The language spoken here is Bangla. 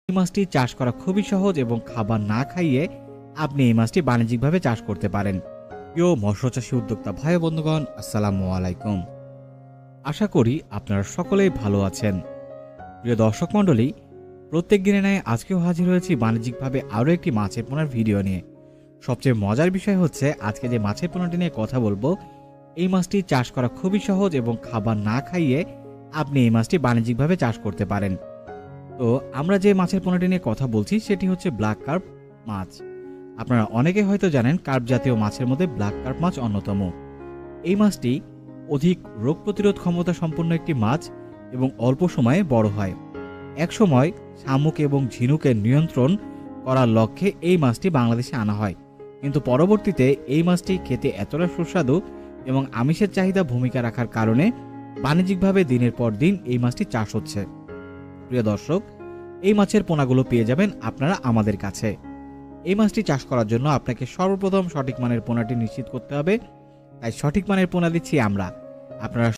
এই মাছটি চাষ করা খুবই সহজ এবং খাবার না খাইয়ে আপনি এই মাছটি বাণিজ্যিকভাবে চাষ করতে পারেন। প্রিয় মৎস্যচাষী উদ্যোক্তা ভাই বন্ধুগণ, আসসালামু আলাইকুম। আশা করি আপনারা সকলেই ভালো আছেন। প্রিয় দর্শক মণ্ডলী, প্রত্যেক দিনে ন্যায় আজকেও হাজির হয়েছি বাণিজ্যিকভাবে আরও একটি মাছের পোনার ভিডিও নিয়ে। সবচেয়ে মজার বিষয় হচ্ছে আজকে যে মাছের পোনাটি নিয়ে কথা বলবো, এই মাছটি চাষ করা খুবই সহজ এবং খাবার না খাইয়ে আপনি এই মাছটি বাণিজ্যিকভাবে চাষ করতে পারেন। তো আমরা যে মাছের পোনাটি নিয়ে কথা বলছি সেটি হচ্ছে ব্ল্যাক কার্প মাছ। আপনারা অনেকে হয়তো জানেন কার্প জাতীয় মাছের মধ্যে ব্ল্যাক কার্প মাছ অন্যতম। এই মাছটি অধিক রোগ প্রতিরোধ ক্ষমতা সম্পন্ন একটি মাছ এবং অল্প সময়ে বড় হয়। একসময় শামুক এবং ঝিনুকের নিয়ন্ত্রণ করার লক্ষ্যে এই মাছটি বাংলাদেশে আনা হয়, কিন্তু পরবর্তীতে এই মাছটি খেতে এতটা সুস্বাদু এবং আমিষের চাহিদা ভূমিকা রাখার কারণে বাণিজ্যিকভাবে দিনের পর দিন এই মাছটি চাষ হচ্ছে। প্রিয় দর্শক, এই মাছের পোনাগুলো পেয়ে যাবেন আপনারা আমাদের কাছে। এই মাছটি চাষ করার জন্য আপনাকে সর্বপ্রথম সঠিক মানের পোনাটি নিশ্চিত করতে হবে, তাই সঠিক মানের পোনা দিচ্ছি আমরা। আপনারা